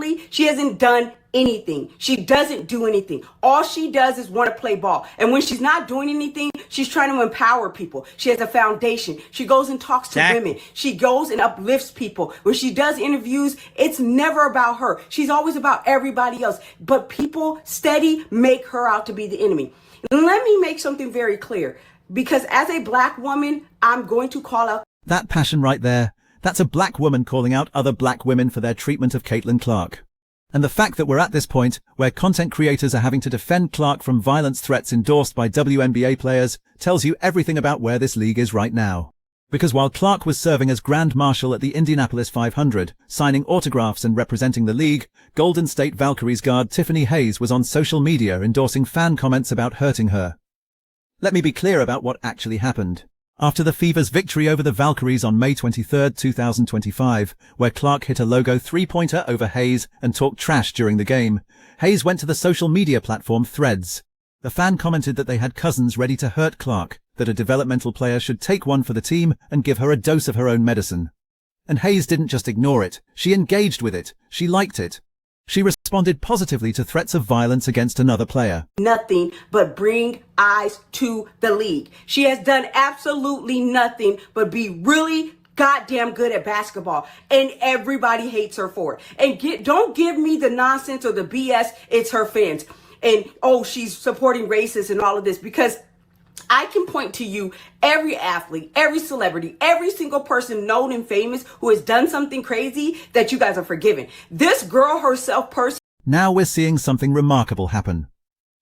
literally, she hasn't done anything. She doesn't do anything. All she does is want to play ball. And when she's not doing anything, she's trying to empower people. She has a foundation. She goes and talks to women. She goes and uplifts people. When she does interviews, it's never about her. She's always about everybody else. But people steady make her out to be the enemy. Let me make something very clear, because as a black woman, I'm going to call out. That passion right there, that's a black woman calling out other black women for their treatment of Caitlin Clark. And the fact that we're at this point where content creators are having to defend Clark from violence threats endorsed by WNBA players tells you everything about where this league is right now. Because while Clark was serving as Grand Marshal at the Indianapolis 500, signing autographs and representing the league, Golden State Valkyries guard Tiffany Hayes was on social media endorsing fan comments about hurting her. Let me be clear about what actually happened. After the Fever's victory over the Valkyries on May 23, 2025, where Clark hit a logo three-pointer over Hayes and talked trash during the game, Hayes went to the social media platform Threads. The fan commented that they had cousins ready to hurt Clark, that a developmental player should take one for the team and give her a dose of her own medicine. And Hayes didn't just ignore it, she engaged with it, she liked it. She responded positively to threats of violence against another player. Nothing but bring eyes to the league. She has done absolutely nothing but be really goddamn good at basketball, and everybody hates her for it. And don't give me the nonsense or the BS. It's her fans. And oh, she's supporting racists and all of this, because I can point to you every athlete, every celebrity, every single person known and famous who has done something crazy that you guys are forgiven. This girl herself Now we're seeing something remarkable happen.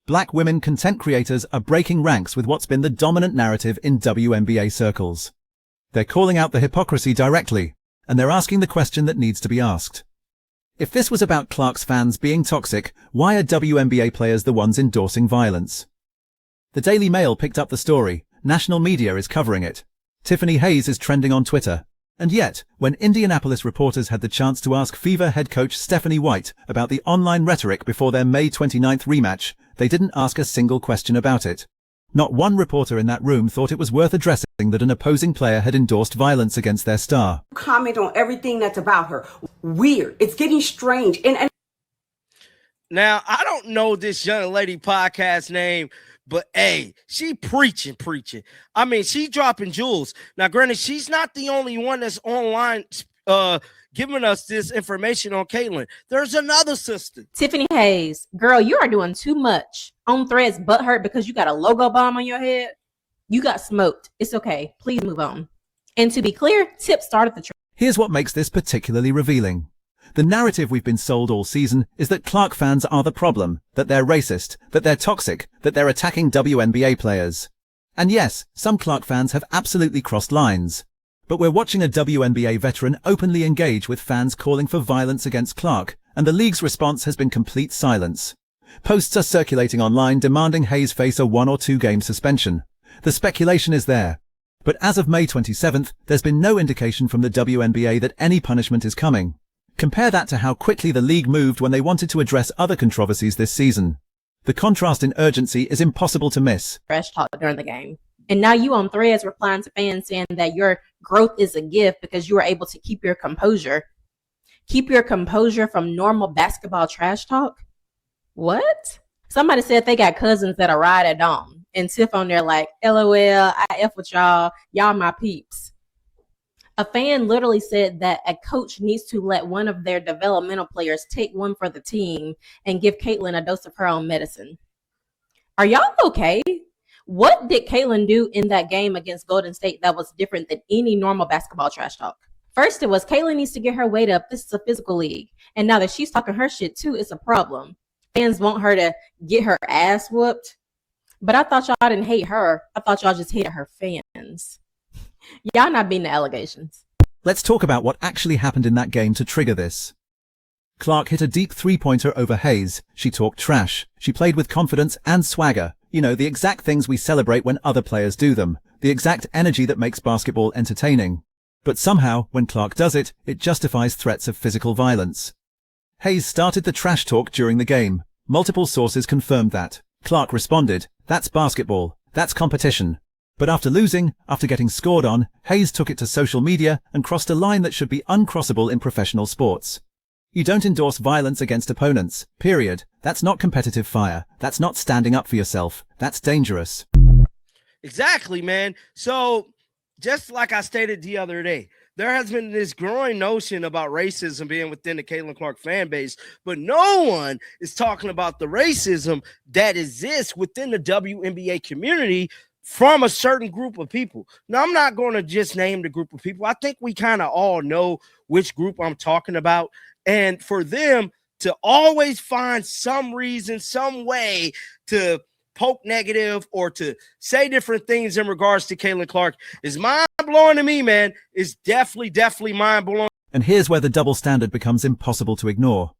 Black women content creators are breaking ranks with what's been the dominant narrative in WNBA circles. They're calling out the hypocrisy directly, and they're asking the question that needs to be asked. If this was about Clark's fans being toxic, why are WNBA players the ones endorsing violence? The Daily Mail picked up the story. National media is covering it. Tiffany Hayes is trending on Twitter. And yet, when Indianapolis reporters had the chance to ask Fever head coach Stephanie White about the online rhetoric before their May 29th rematch, they didn't ask a single question about it. Not one reporter in that room thought it was worth addressing that an opposing player had endorsed violence against their star. comment on everything that's about her. Weird. It's getting strange. And now, I don't know this young lady podcast name, but hey, she preaching. I mean, she dropping jewels. Now, granted, she's not the only one that's online giving us this information on Caitlin. There's another sister, Tiffany Hayes. Girl, you are doing too much on Threads, butthurt because you got a logo bomb on your head. You got smoked. It's okay. Please move on. And to be clear, Tip started the trend. Here's what makes this particularly revealing. The narrative we've been sold all season is that Clark fans are the problem, that they're racist, that they're toxic, that they're attacking WNBA players. And yes, some Clark fans have absolutely crossed lines. But we're watching a WNBA veteran openly engage with fans calling for violence against Clark, and the league's response has been complete silence. Posts are circulating online demanding Hayes face a 1 or 2 game suspension. The speculation is there. But as of May 27th, there's been no indication from the WNBA that any punishment is coming. Compare that to how quickly the league moved when they wanted to address other controversies this season. The contrast in urgency is impossible to miss. Trash talk during the game. And now you on Threads replying to fans saying that your growth is a gift because you were able to keep your composure. Keep your composure from normal basketball trash talk? What? Somebody said they got cousins that are ride at dawn. And Tiff on there like, LOL, I F with y'all. Y'all my peeps. A fan literally said that a coach needs to let one of their developmental players take one for the team and give Caitlin a dose of her own medicine. Are y'all okay? What did Caitlin do in that game against Golden State that was different than any normal basketball trash talk? First, it was Caitlin needs to get her weight up. This is a physical league. And now that she's talking her shit too, it's a problem. Fans want her to get her ass whooped. But I thought y'all didn't hate her. I thought y'all just hated her fans. Y'all not beating the allegations. Let's talk about what actually happened in that game to trigger this. Clark hit a deep three-pointer over Hayes. She talked trash. She played with confidence and swagger. You know, the exact things we celebrate when other players do them. The exact energy that makes basketball entertaining. But somehow, when Clark does it, it justifies threats of physical violence. Hayes started the trash talk during the game. Multiple sources confirmed that. Clark responded, "That's basketball. That's competition." But after losing, after getting scored on, Hayes took it to social media and crossed a line that should be uncrossable in professional sports. You don't endorse violence against opponents, period. That's not competitive fire. That's not standing up for yourself. That's dangerous. Exactly, man. So just like I stated the other day, there has been this growing notion about racism being within the Caitlin Clark fan base, but no one is talking about the racism that exists within the WNBA community from a certain group of people. Now, I'm not going to just name the group of people. I think we kind of all know which group I'm talking about. And for them to always find some reason, some way to poke negative or to say different things in regards to Caitlin Clark is mind-blowing to me, man. It's definitely mind-blowing. And here's where the double standard becomes impossible to ignore.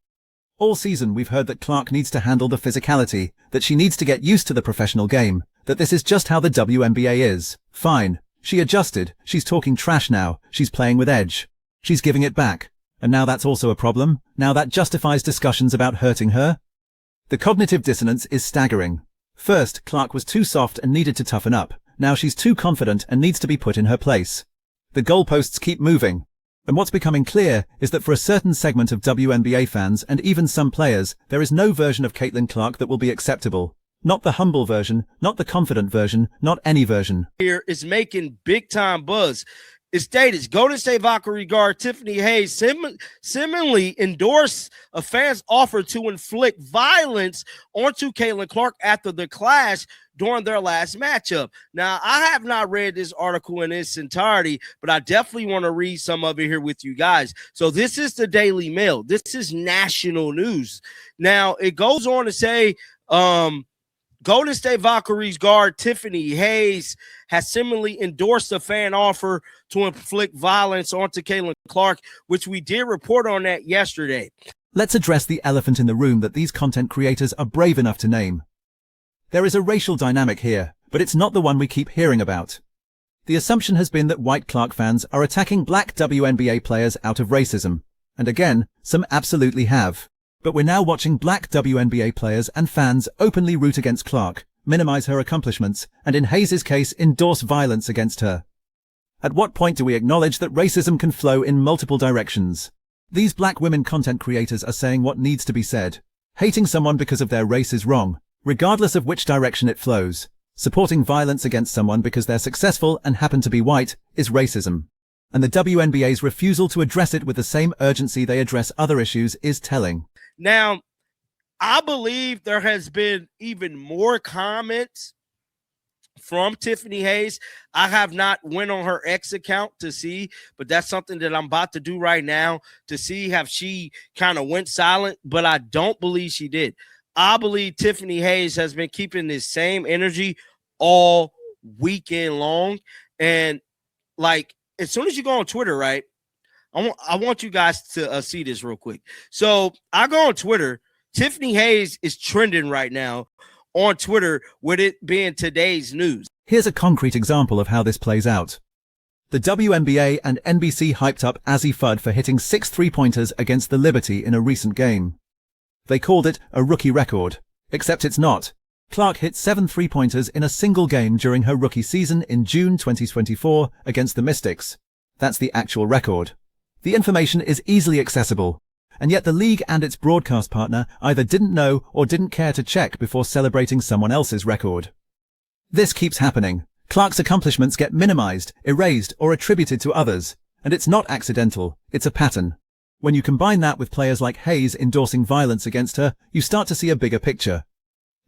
All season, we've heard that Clark needs to handle the physicality, that she needs to get used to the professional game, that this is just how the WNBA is. Fine. She adjusted. She's talking trash now. She's playing with edge. She's giving it back. And now that's also a problem? Now that justifies discussions about hurting her? The cognitive dissonance is staggering. First, Clark was too soft and needed to toughen up. Now she's too confident and needs to be put in her place. The goalposts keep moving. And what's becoming clear is that for a certain segment of WNBA fans and even some players, there is no version of Caitlin Clark that will be acceptable. Not the humble version, not the confident version, not any version. Here is making big time buzz. It stated Golden State Valkyrie guard Tiffany Hayes seemingly endorsed a fan's offer to inflict violence onto Caitlin Clark after the clash during their last matchup. Now, I have not read this article in its entirety, but I definitely want to read some of it here with you guys. So this is the Daily Mail. This is national news. Now, it goes on to say, Golden State Valkyries guard Tiffany Hayes has similarly endorsed a fan offer to inflict violence onto Caitlin Clark, which we did report on that yesterday. Let's address the elephant in the room that these content creators are brave enough to name. There is a racial dynamic here, but it's not the one we keep hearing about. The assumption has been that white Clark fans are attacking black WNBA players out of racism. And again, some absolutely have. But we're now watching black WNBA players and fans openly root against Clark, minimize her accomplishments, and in Hayes' case, endorse violence against her. At what point do we acknowledge that racism can flow in multiple directions? These black women content creators are saying what needs to be said. Hating someone because of their race is wrong, regardless of which direction it flows. Supporting violence against someone because they're successful and happen to be white is racism. And the WNBA's refusal to address it with the same urgency they address other issues is telling. Now, I believe there has been even more comments from Tiffany Hayes. I have not went on her X account to see, but that's something that I'm about to do right now to see if she kind of went silent, but I don't believe she did. I believe Tiffany Hayes has been keeping this same energy all weekend long. And like, as soon as you go on Twitter, right, I want you guys to see this real quick. So I go on Twitter. Tiffany Hayes is trending right now on Twitter with it being today's news. Here's a concrete example of how this plays out. The WNBA and NBC hyped up Azzi Fudd for hitting 6 3-pointers against the Liberty in a recent game. They called it a rookie record, except it's not. Clark hit 7 3-pointers in a single game during her rookie season in June 2024 against the Mystics. That's the actual record. The information is easily accessible, and yet the league and its broadcast partner either didn't know or didn't care to check before celebrating someone else's record. This keeps happening. Clark's accomplishments get minimized, erased, or attributed to others, and it's not accidental, it's a pattern. When you combine that with players like Hayes endorsing violence against her, you start to see a bigger picture.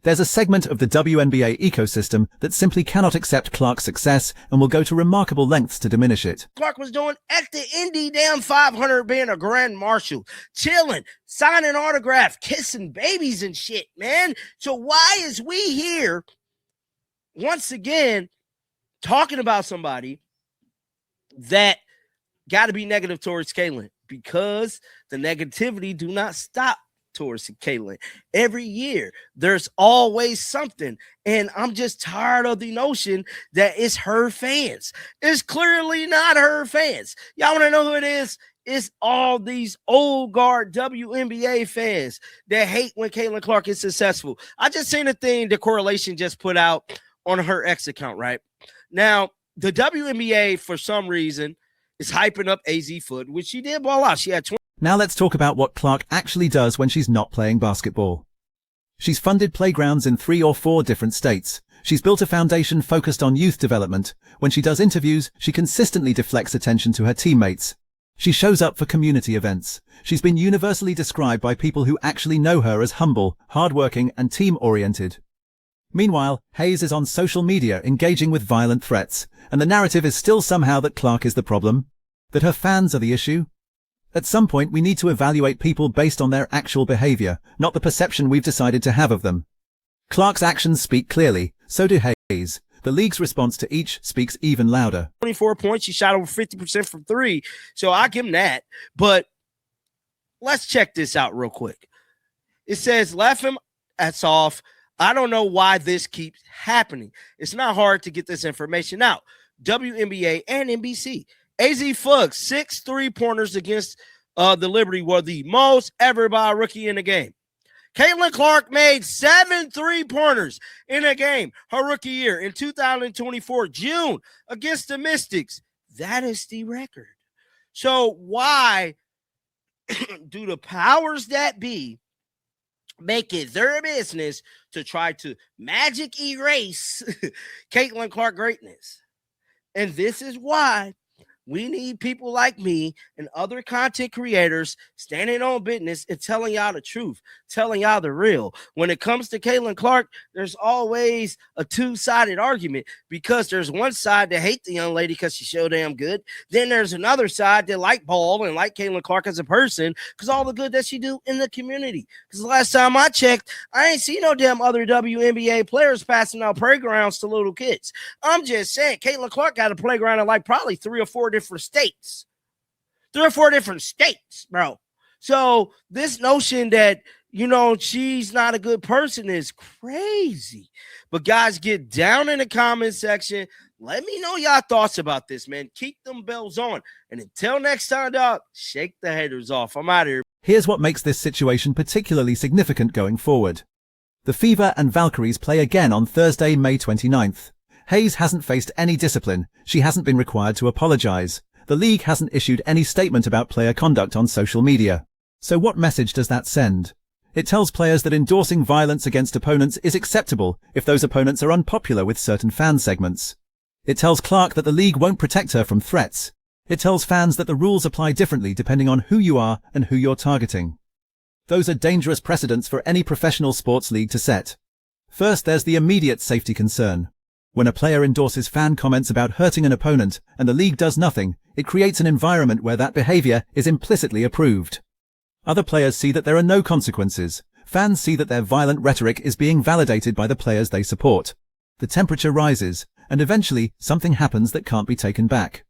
There's a segment of the WNBA ecosystem that simply cannot accept Clark's success and will go to remarkable lengths to diminish it. Clark was doing at the Indy damn 500 being a grand marshal, chilling, signing autographs, kissing babies and shit, man. So why is we here once again talking about somebody that got to be negative towards Caitlin? Because the negativity do not stop towards Caitlin. Every year, there's always something. And I'm just tired of the notion that it's her fans. It's clearly not her fans. Y'all want to know who it is? It's all these old guard WNBA fans that hate when Caitlin Clark is successful. I just seen a thing the Correlation just put out on her X account, right? Now, the WNBA, for some reason, is hyping up Azzi Fudd, which she did ball out. She had 20. Now let's talk about what Clark actually does when she's not playing basketball. She's funded playgrounds in 3 or 4 different states. She's built a foundation focused on youth development. When she does interviews, she consistently deflects attention to her teammates. She shows up for community events. She's been universally described by people who actually know her as humble, hardworking, and team-oriented. Meanwhile, Hayes is on social media engaging with violent threats, and the narrative is still somehow that Clark is the problem, that her fans are the issue. At some point, we need to evaluate people based on their actual behavior, not the perception we've decided to have of them. Clark's actions speak clearly, so do Hayes. The league's response to each speaks even louder. 24 points, she shot over 50% from 3, so I give him that. But let's check this out real quick. It says, laugh him ass off. I don't know why this keeps happening. It's not hard to get this information out. WNBA and NBC. Azzi Fudd, 6 3-pointers against the Liberty were the most ever by a rookie in the game. Caitlin Clark made 7 3-pointers in a game her rookie year in 2024, June, against the Mystics. That is the record. So why do the powers that be make it their business to try to magic erase Caitlin Clark greatness? And this is why we need people like me and other content creators standing on business and telling y'all the truth, telling y'all the real. When it comes to Caitlin Clark, there's always a two-sided argument, because there's one side that hate the young lady because she's so damn good. Then there's another side that like ball and like Caitlin Clark as a person because all the good that she do in the community. Because the last time I checked, I ain't seen no damn other WNBA players passing out playgrounds to little kids. I'm just saying, Caitlin Clark got a playground in like probably 3 or 4 different states. 3 or 4 different states, bro. So this notion that, she's not a good person is crazy. But guys, get down in the comment section. Let me know y'all thoughts about this, man. Keep them bells on. And until next time, dog, shake the haters off. I'm out of here. Here's what makes this situation particularly significant going forward. The Fever and Valkyries play again on Thursday, May 29th. Hayes hasn't faced any discipline. She hasn't been required to apologize. The league hasn't issued any statement about player conduct on social media. So what message does that send? It tells players that endorsing violence against opponents is acceptable if those opponents are unpopular with certain fan segments. It tells Clark that the league won't protect her from threats. It tells fans that the rules apply differently depending on who you are and who you're targeting. Those are dangerous precedents for any professional sports league to set. First, there's the immediate safety concern. When a player endorses fan comments about hurting an opponent and the league does nothing, it creates an environment where that behavior is implicitly approved. Other players see that there are no consequences. Fans see that their violent rhetoric is being validated by the players they support. The temperature rises, and eventually something happens that can't be taken back.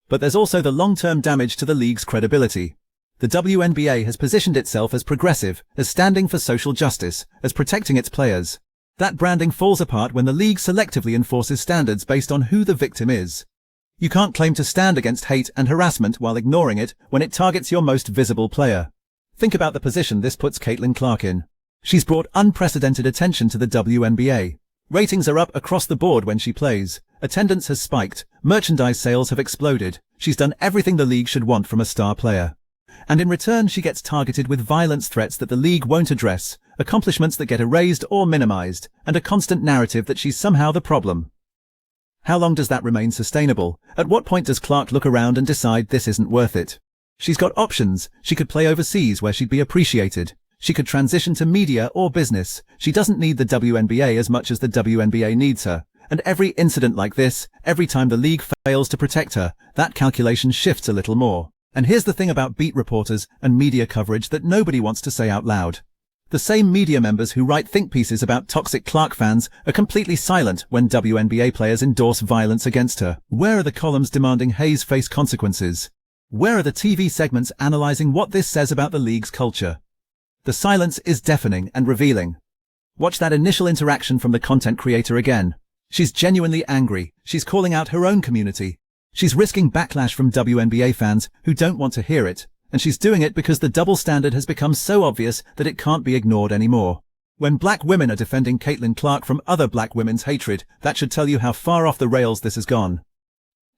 But there's also the long-term damage to the league's credibility. The WNBA has positioned itself as progressive, as standing for social justice, as protecting its players. That branding falls apart when the league selectively enforces standards based on who the victim is. You can't claim to stand against hate and harassment while ignoring it when it targets your most visible player. Think about the position this puts Caitlin Clark in. She's brought unprecedented attention to the WNBA. Ratings are up across the board when she plays. Attendance has spiked. Merchandise sales have exploded. She's done everything the league should want from a star player. And in return, she gets targeted with violence threats that the league won't address, accomplishments that get erased or minimized, and a constant narrative that she's somehow the problem. How long does that remain sustainable? At what point does Clark look around and decide this isn't worth it? She's got options. She could play overseas where she'd be appreciated. She could transition to media or business. She doesn't need the WNBA as much as the WNBA needs her. And every incident like this, every time the league fails to protect her, that calculation shifts a little more. And here's the thing about beat reporters and media coverage that nobody wants to say out loud. The same media members who write think pieces about toxic Clark fans are completely silent when WNBA players endorse violence against her. Where are the columns demanding Hayes face consequences? Where are the TV segments analyzing what this says about the league's culture? The silence is deafening and revealing. Watch that initial interaction from the content creator again. She's genuinely angry. She's calling out her own community. She's risking backlash from WNBA fans who don't want to hear it. And she's doing it because the double standard has become so obvious that it can't be ignored anymore. When black women are defending Caitlin Clark from other black women's hatred, that should tell you how far off the rails this has gone.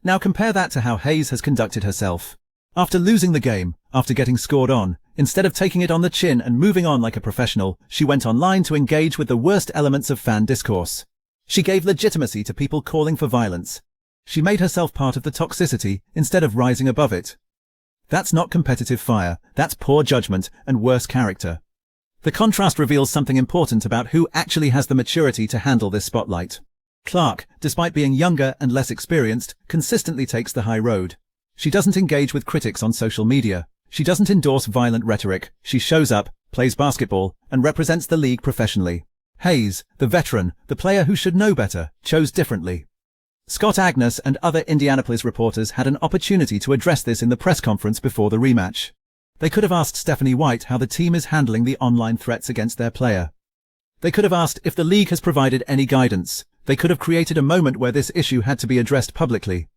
Now compare that to how Hayes has conducted herself. After losing the game, After getting scored on, instead of taking it on the chin and moving on like a professional, she went online to engage with the worst elements of fan discourse. She gave legitimacy to people calling for violence. She made herself part of the toxicity instead of rising above it. That's not competitive fire, that's poor judgment and worse character. The contrast reveals something important about who actually has the maturity to handle this spotlight. Clark, despite being younger and less experienced, consistently takes the high road. She doesn't engage with critics on social media. She doesn't endorse violent rhetoric. She shows up, plays basketball, and represents the league professionally. Hayes, the veteran, the player who should know better, chose differently. Scott Agnes and other Indianapolis reporters had an opportunity to address this in the press conference before the rematch. They could have asked Stephanie White how the team is handling the online threats against their player. They could have asked if the league has provided any guidance. They could have created a moment where this issue had to be addressed publicly.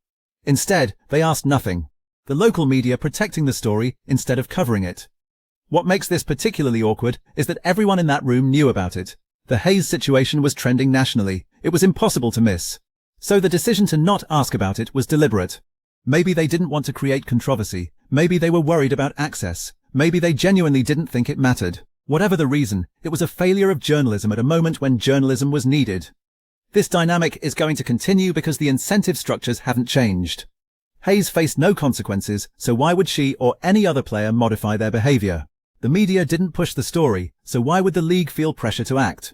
Instead, they asked nothing. The local media protecting the story instead of covering it. What makes this particularly awkward is that everyone in that room knew about it. The Hayes situation was trending nationally. It was impossible to miss. So the decision to not ask about it was deliberate. Maybe they didn't want to create controversy. Maybe they were worried about access. Maybe they genuinely didn't think it mattered. Whatever the reason, it was a failure of journalism at a moment when journalism was needed. This dynamic is going to continue because the incentive structures haven't changed. Hayes faced no consequences, so why would she or any other player modify their behavior? The media didn't push the story, so why would the league feel pressure to act?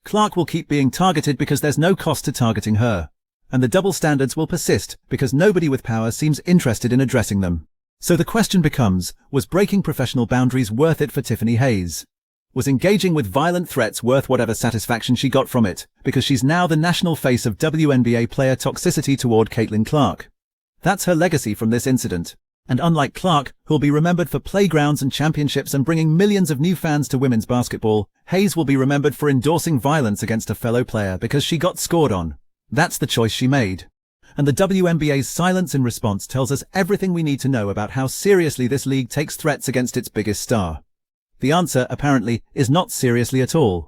Clark will keep being targeted because there's no cost to targeting her. And the double standards will persist because nobody with power seems interested in addressing them. So the question becomes, was breaking professional boundaries worth it for Tiffany Hayes? Was engaging with violent threats worth whatever satisfaction she got from it, because she's now the national face of WNBA player toxicity toward Caitlin Clark? That's her legacy from this incident. And unlike Clark, who'll be remembered for playgrounds and championships and bringing millions of new fans to women's basketball, Hayes will be remembered for endorsing violence against a fellow player because she got scored on. That's the choice she made. And the WNBA's silence in response tells us everything we need to know about how seriously this league takes threats against its biggest star. The answer, apparently, is not seriously at all.